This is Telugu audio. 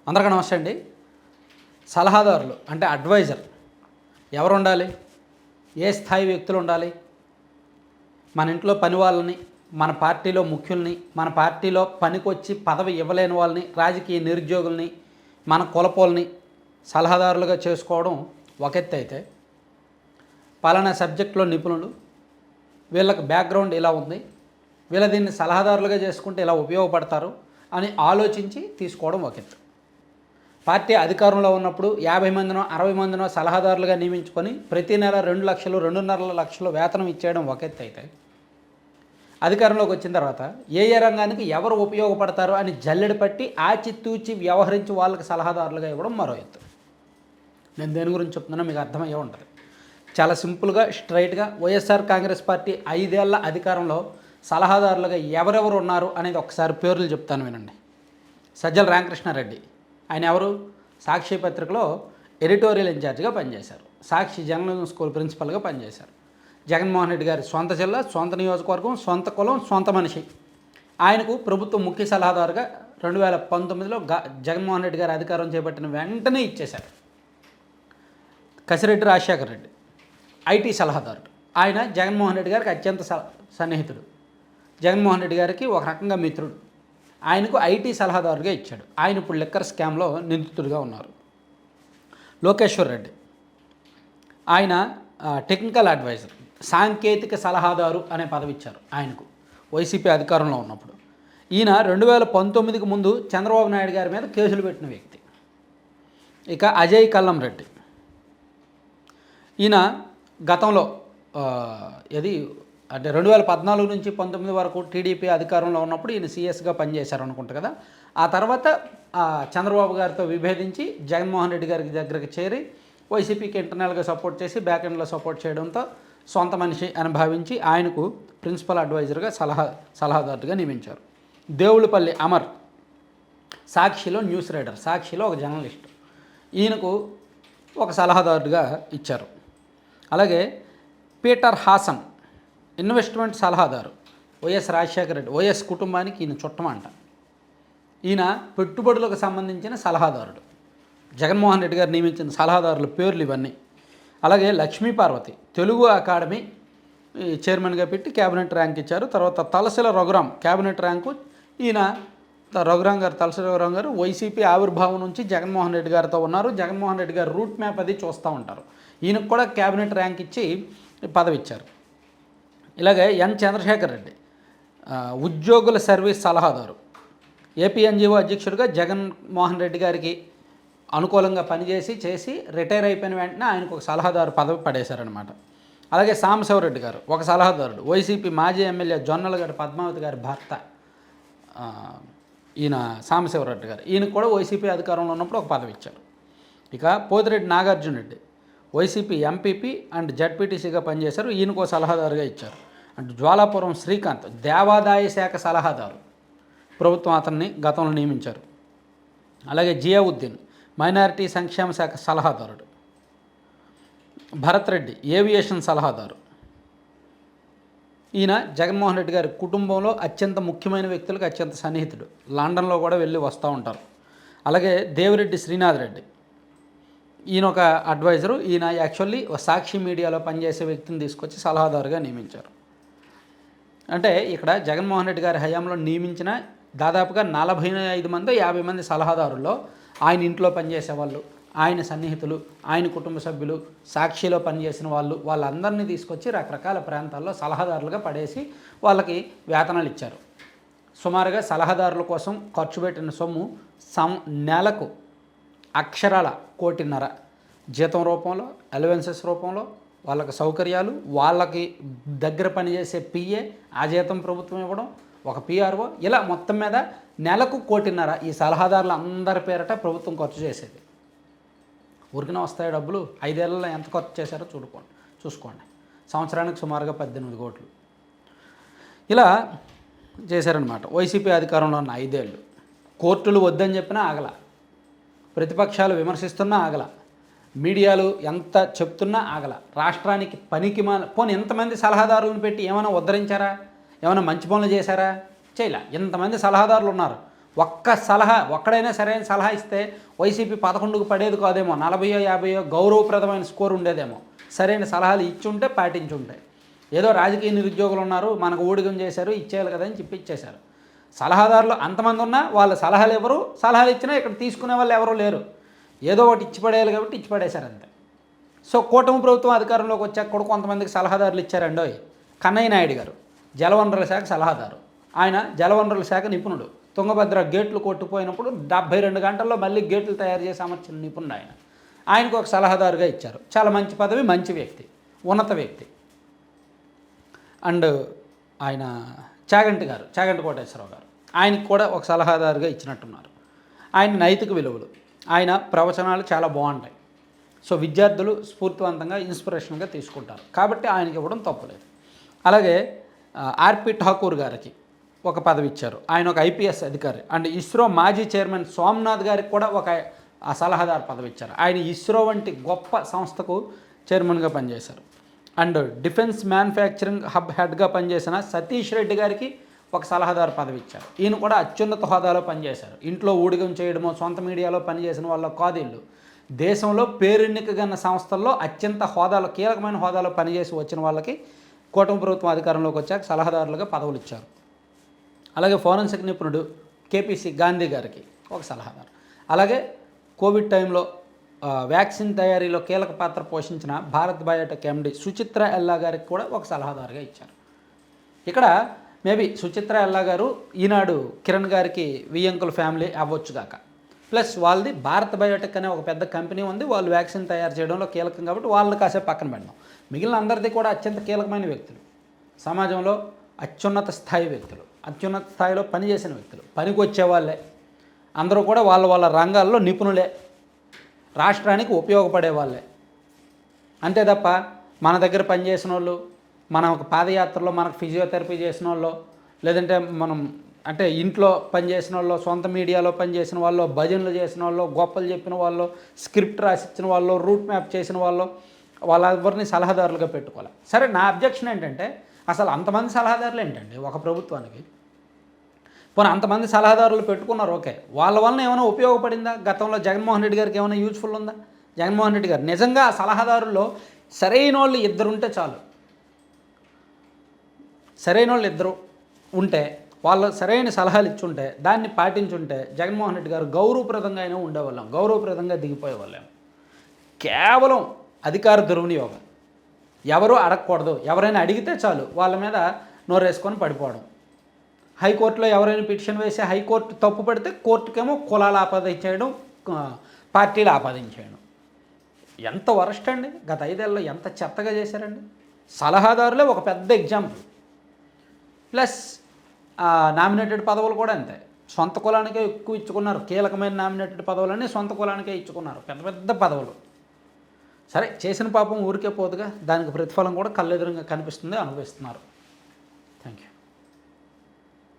అందరికీ నమస్తే అండి. సలహాదారులు అంటే అడ్వైజర్ ఎవరు ఉండాలి? ఏ స్థాయి వ్యక్తులు ఉండాలి? మన ఇంట్లో పని వాళ్ళని, మన పార్టీలో ముఖ్యుల్ని, మన పార్టీలో పనికొచ్చి పదవి ఇవ్వలేని వాళ్ళని, రాజకీయ నిరుద్యోగుల్ని, మన కులపోల్ని సలహాదారులుగా చేసుకోవడం ఒక ఎత్తు అయితే, పలానా సబ్జెక్టులో నిపుణులు, వీళ్ళకి బ్యాక్గ్రౌండ్ ఇలా ఉంది, వీళ్ళ దీన్ని సలహాదారులుగా చేసుకుంటే ఇలా ఉపయోగపడతారు అని ఆలోచించి తీసుకోవడం ఒక ఎత్తు. పార్టీ అధికారంలో ఉన్నప్పుడు 50 మందినో 60 మందినో సలహాదారులుగా నియమించుకొని ప్రతి నెల 2 లక్షలు 2.5 లక్షలు వేతనం ఇచ్చేయడం ఒక ఎత్తు అయితే, అధికారంలోకి వచ్చిన తర్వాత ఏ రంగానికి ఎవరు ఉపయోగపడతారు అని జల్లెడ పట్టి ఆచితూచి వ్యవహరించి వాళ్ళకి సలహాదారులుగా ఇవ్వడం మరో ఎత్తు. నేను దేని గురించి చెప్తున్నా మీకు అర్థమయ్యే ఉంటుంది. చాలా సింపుల్గా స్ట్రైట్గా వైఎస్ఆర్ కాంగ్రెస్ పార్టీ 5 ఏళ్ల అధికారంలో సలహాదారులుగా ఎవరెవరు ఉన్నారు అనేది ఒకసారి పేర్లు చెప్తాను వినండి. సజ్జల రామకృష్ణారెడ్డి, ఆయన ఎవరు? సాక్షి పత్రికలో ఎడిటోరియల్ ఇన్ఛార్జ్గా పనిచేశారు. సాక్షి జర్నలిజం స్కూల్ ప్రిన్సిపల్గా పనిచేశారు. జగన్మోహన్ రెడ్డి గారి సొంత జిల్లా, సొంత నియోజకవర్గం, సొంత కులం, సొంత మనిషి. ఆయనకు ప్రభుత్వం ముఖ్య సలహాదారుగా 2019లో జగన్మోహన్ రెడ్డి గారు అధికారం చేపట్టిన వెంటనే ఇచ్చేశారు. కసిరెడ్డి రాజశేఖర రెడ్డి ఐటీ సలహాదారుడు. ఆయన జగన్మోహన్ రెడ్డి గారికి అత్యంత సన్నిహితుడు, జగన్మోహన్ రెడ్డి గారికి ఒక రకంగా మిత్రుడు. ఆయనకు ఐటీ సలహాదారుగా ఇచ్చాడు. ఆయన ఇప్పుడు లిక్కర్ స్కామ్లో నిందితుడిగా ఉన్నారు. లోకేశ్వర్ రెడ్డి, ఆయన టెక్నికల్ అడ్వైజర్, సాంకేతిక సలహాదారు అనే పదవి ఇచ్చారు ఆయనకు వైసీపీ అధికారంలో ఉన్నప్పుడు. ఈయన 2019కి ముందు చంద్రబాబు నాయుడు గారి మీద కేసులు పెట్టిన వ్యక్తి. ఇక అజయ్ కల్లం రెడ్డి, ఈయన గతంలో అంటే 2014 నుంచి 19 వరకు టీడీపీ అధికారంలో ఉన్నప్పుడు ఈయన సీఎస్గా పనిచేశారు అనుకుంటా కదా. ఆ తర్వాత చంద్రబాబు గారితో విభేదించి జగన్మోహన్ రెడ్డి గారికి దగ్గరికి చేరి వైసీపీకి ఇంటర్నల్గా సపోర్ట్ చేసి బ్యాక్ ఎండ్లో సపోర్ట్ చేయడంతో సొంత మనిషి అని భావించి ఆయనకు ప్రిన్సిపల్ అడ్వైజర్గా సలహాదారుగా నియమించారు. దేవులపల్లి అమర్, సాక్షిలో న్యూస్ రైడర్, సాక్షిలో ఒక జర్నలిస్ట్, ఈయనకు ఒక సలహాదారుగా ఇచ్చారు. అలాగే పీటర్ హాసన్, ఇన్వెస్ట్మెంట్ సలహాదారు, వైఎస్ రాజశేఖర రెడ్డి, వైఎస్ కుటుంబానికి ఈయన చుట్టమంట. ఈయన పెట్టుబడులకు సంబంధించిన సలహాదారుడు. జగన్మోహన్ రెడ్డి గారు నియమించిన సలహాదారుల పేర్లు ఇవన్నీ. అలాగే లక్ష్మీపార్వతి, తెలుగు అకాడమీ చైర్మన్గా పెట్టి క్యాబినెట్ ర్యాంక్ ఇచ్చారు. తర్వాత తలసిల రఘురాం క్యాబినెట్ ర్యాంకు. ఈయన రఘురాం గారు, తలసిల రఘురాం గారు వైసీపీ ఆవిర్భావం నుంచి జగన్మోహన్ రెడ్డి గారితో ఉన్నారు. జగన్మోహన్ రెడ్డి గారు రూట్ మ్యాప్ అది చూస్తూ ఉంటారు. ఈయనకు కూడా క్యాబినెట్ ర్యాంక్ ఇచ్చి పదవి ఇచ్చారు. ఇలాగే ఎన్ చంద్రశేఖర్ రెడ్డి, ఉద్యోగుల సర్వీస్ సలహాదారు, ఏపీ ఎన్జీఓ అధ్యక్షుడిగా జగన్మోహన్ రెడ్డి గారికి అనుకూలంగా పనిచేసి రిటైర్ అయిపోయిన వెంటనే ఆయనకు ఒక సలహాదారు పదవి పడేశారనమాట. అలాగే సాంబశివరెడ్డి గారు ఒక సలహాదారుడు, వైసీపీ మాజీ ఎమ్మెల్యే జొన్నలగడ్డ పద్మావతి గారి భర్త ఈయన సాంబశివరెడ్డి గారు. ఈయనకు కూడా వైసీపీ అధికారంలో ఉన్నప్పుడు ఒక పదవి ఇచ్చారు. ఇక పోతిరెడ్డి నాగార్జున రెడ్డి, వైసీపీ ఎంపీపీ అండ్ జడ్పీటీసీగా పనిచేశారు. ఈయనకు సలహాదారుగా ఇచ్చారు. అండ్ జ్వాలాపురం శ్రీకాంత్, దేవాదాయ శాఖ సలహాదారు, ప్రభుత్వం అతన్ని గతంలో నియమించారు. అలాగే జియావుద్దీన్, మైనారిటీ సంక్షేమ శాఖ సలహాదారుడు. భరత్ రెడ్డి, ఏవియేషన్ సలహాదారు. ఈయన జగన్మోహన్ రెడ్డి గారి కుటుంబంలో అత్యంత ముఖ్యమైన వ్యక్తులకు అత్యంత సన్నిహితుడు, లండన్లో కూడా వెళ్ళి వస్తూ ఉంటారు. అలాగే దేవిరెడ్డి శ్రీనాథ్ రెడ్డి, ఈయన ఒక అడ్వైజరు. ఈయన యాక్చువల్లీ సాక్షి మీడియాలో పనిచేసే వ్యక్తిని తీసుకొచ్చి సలహాదారుగా నియమించారు. అంటే ఇక్కడ జగన్మోహన్ రెడ్డి గారి హయాంలో నియమించిన దాదాపుగా 45 మంది 50 మంది సలహాదారుల్లో ఆయన ఇంట్లో పనిచేసే వాళ్ళు, ఆయన సన్నిహితులు, ఆయన కుటుంబ సభ్యులు, సాక్షిలో పనిచేసిన వాళ్ళందరినీ తీసుకొచ్చి రకరకాల ప్రాంతాల్లో సలహాదారులుగా పడేసి వాళ్ళకి వేతనాలు ఇచ్చారు. సుమారుగా సలహాదారుల కోసం ఖర్చు పెట్టిన సొమ్ము నెలకు అక్షరాల 1.5 కోటి జీతం రూపంలో, అలవెన్సెస్ రూపంలో, వాళ్ళకి సౌకర్యాలు, వాళ్ళకి దగ్గర పనిచేసే పిఏ ఆ జీతం ప్రభుత్వం ఇవ్వడం, ఒక పిఆర్ఓ, ఇలా మొత్తం మీద నెలకు 1.5 కోటి ఈ సలహాదారులు అందరి పేరట ప్రభుత్వం ఖర్చు చేసేది. ఊరికిన వస్తాయి డబ్బులు. 5 ఏళ్లలో ఎంత ఖర్చు చేశారో చూసుకోండి. సంవత్సరానికి సుమారుగా 18 కోట్లు ఇలా చేశారనమాట. వైసీపీ అధికారంలో ఉన్న 5 ఏళ్ళు కోర్టులు వద్దని చెప్పినా ఆగల, ప్రతిపక్షాలు విమర్శిస్తున్నా ఆగల, మీడియాలు ఎంత చెప్తున్నా ఆగల, రాష్ట్రానికి పనికి పోనీ ఎంతమంది సలహాదారులను పెట్టి ఏమైనా ఉద్ధరించారా? ఏమైనా మంచి పనులు చేశారా? చేయలే. ఇంతమంది సలహాదారులు ఉన్నారు. ఒక్కడైనా సరైన సలహా ఇస్తే వైసీపీ 11కు పడేది కాదేమో, 40-50 గౌరవప్రదమైన స్కోర్ ఉండేదేమో. సరైన సలహాలు ఇచ్చుంటే పాటించుంటే. ఏదో రాజకీయ నిరుద్యోగులు ఉన్నారు, మనకు ఊడిగం చేశారు, ఇచ్చేయాలి కదా అని చెప్పి ఇచ్చేశారు. సలహాదారులు అంతమంది ఉన్నా వాళ్ళ సలహాలు ఎవరు, సలహాలు ఇచ్చినా ఇక్కడ తీసుకునే వాళ్ళు ఎవరూ లేరు. ఏదో ఒకటి ఇచ్చి పడేయాలి కాబట్టి ఇచ్చి పడేశారు అంతే. సో కూటమి ప్రభుత్వం అధికారంలోకి వచ్చాక కూడా కొంతమందికి సలహాదారులు ఇచ్చారండోయ్. కన్నయ్య నాయుడు గారు జలవనరుల శాఖ సలహాదారు, ఆయన జలవనరుల శాఖ నిపుణుడు. తుంగభద్ర గేట్లు కొట్టుపోయినప్పుడు 72 గంటల్లో మళ్ళీ గేట్లు తయారు చేసి అమర్చిన నిపుణుడు ఆయన. ఆయనకు ఒక సలహాదారుగా ఇచ్చారు. చాలా మంచి పదవి, మంచి వ్యక్తి, ఉన్నత వ్యక్తి. అండ్ ఆయన చాగంటి కోటేశ్వరరావు గారు, ఆయనకు కూడా ఒక సలహాదారుగా ఇచ్చినట్టున్నారు. ఆయన నైతిక విలువలు, ఆయన ప్రవచనాలు చాలా బాగుంటాయి. సో విద్యార్థులు స్ఫూర్తివంతంగా ఇన్స్పిరేషన్గా తీసుకుంటారు కాబట్టి ఆయనకి ఇవ్వడం తప్పులేదు. అలాగే ఆర్పి ఠాకూర్ గారికి ఒక పదవి ఇచ్చారు. ఆయన ఒక ఐపీఎస్ అధికారి. అండ్ ఇస్రో మాజీ చైర్మన్ సోమనాథ్ గారికి కూడా ఒక సలహాదారు పదవి ఇచ్చారు. ఆయన ఇస్రో వంటి గొప్ప సంస్థకు చైర్మన్గా పనిచేశారు. అండ్ డిఫెన్స్ మ్యానుఫ్యాక్చరింగ్ హబ్ హెడ్గా పనిచేసిన సతీష్ రెడ్డి గారికి ఒక సలహాదారు పదవి ఇచ్చారు. ఈయన కూడా అత్యున్నత హోదాలో పనిచేశారు. ఇంట్లో ఊడిగం చేయడమో, సొంత మీడియాలో పనిచేసిన వాళ్ళ కాదీళ్ళు. దేశంలో పేరెన్నికగన్న సంస్థల్లో అత్యంత హోదాలో, కీలకమైన హోదాలో పనిచేసి వచ్చిన వాళ్ళకి కూటమి ప్రభుత్వం అధికారంలోకి వచ్చాక సలహాదారులుగా పదవులు ఇచ్చారు. అలాగే ఫోరెన్సిక్ నిపుణుడు కేపీసీ గాంధీ గారికి ఒక సలహాదారు. అలాగే కోవిడ్ టైంలో వ్యాక్సిన్ తయారీలో కీలక పాత్ర పోషించిన భారత్ బయోటెక్ ఎండి సుచిత్ర ఎల్లా గారికి కూడా ఒక సలహాదారుగా ఇచ్చారు. ఇక్కడ మేబీ సుచిత్ర ఎల్లా గారు ఈనాడు కిరణ్ గారికి వియ్యంకుల ఫ్యామిలీ అవ్వచ్చుగాక. ప్లస్ వాళ్ళది భారత్ బయోటెక్ అనే ఒక పెద్ద కంపెనీ ఉంది. వాళ్ళు వ్యాక్సిన్ తయారు చేయడంలో కీలకం కాబట్టి వాళ్ళని కాసేపు పక్కన పెడదాం. మిగిలిన అందరిది కూడా అత్యంత కీలకమైన వ్యక్తులు, సమాజంలో అత్యున్నత స్థాయి వ్యక్తులు, అత్యున్నత స్థాయిలో పనిచేసిన వ్యక్తులు, పనికి వచ్చే వాళ్ళే. అందరూ కూడా వాళ్ళ వాళ్ళ రంగాల్లో నిపుణులే, రాష్ట్రానికి ఉపయోగపడే వాళ్ళే. అంతే తప్ప మన దగ్గర పనిచేసిన వాళ్ళు, మన పాదయాత్రలో మనకు ఫిజియోథెరపీ చేసిన వాళ్ళు, లేదంటే మనం అంటే ఇంట్లో పనిచేసిన వాళ్ళు, సొంత మీడియాలో పనిచేసిన వాళ్ళు, భజనలు చేసిన వాళ్ళు, గొప్పలు చెప్పిన వాళ్ళు, స్క్రిప్ట్ రాసిచ్చిన వాళ్ళు, రూట్ మ్యాప్ చేసిన వాళ్ళు, వాళ్ళెవరిని సలహాదారులుగా పెట్టుకోవాలి. సరే, నా అబ్జెక్షన్ ఏంటంటే అసలు అంతమంది సలహాదారులు ఏంటండి ఒక ప్రభుత్వానికి? పోనీ అంతమంది సలహాదారులు పెట్టుకున్నారు, ఓకే, వాళ్ళ వలన ఏమైనా ఉపయోగపడిందా? గతంలో జగన్మోహన్ రెడ్డి గారికి ఏమైనా యూజ్ఫుల్ ఉందా? జగన్మోహన్ రెడ్డి గారు నిజంగా ఆ సలహాదారుల్లో సరైన వాళ్ళు ఇద్దరు ఉంటే చాలు. సరైన వాళ్ళు ఇద్దరు ఉంటే, వాళ్ళు సరైన సలహాలు ఇచ్చుంటే, దాన్ని పాటించుంటే జగన్మోహన్ రెడ్డి గారు గౌరవప్రదంగా అయినా ఉండేవాళ్ళం, గౌరవప్రదంగా దిగిపోయేవాళ్ళం. కేవలం అధికార దుర్వినియోగం, ఎవరూ అడగకూడదు, ఎవరైనా అడిగితే చాలు వాళ్ళ మీద నోరేసుకొని పడిపోవడం. హైకోర్టులో ఎవరైనా పిటిషన్ వేసి హైకోర్టు తప్పు పడితే కోర్టుకేమో కులాలు ఆపాదించేయడం, పార్టీలు ఆపాదించేయడం. ఎంత వరస్ట్ అండి! గత 5 ఏళ్ళలో ఎంత చెత్తగా చేశారండి. సలహాదారులే ఒక పెద్ద ఎగ్జాంపుల్. ప్లస్ నామినేటెడ్ పదవులు కూడా అంతే, సొంత కులానికే ఎక్కువ ఇచ్చుకున్నారు. కీలకమైన నామినేటెడ్ పదవులన్నీ సొంత కులానికే ఇచ్చుకున్నారు, పెద్ద పెద్ద పదవులు. సరే, చేసిన పాపం ఊరికే పోదుగా, దానికి ప్రతిఫలం కూడా కళ్ళెదురుగా కనిపిస్తుంది, అనుభవిస్తున్నారు.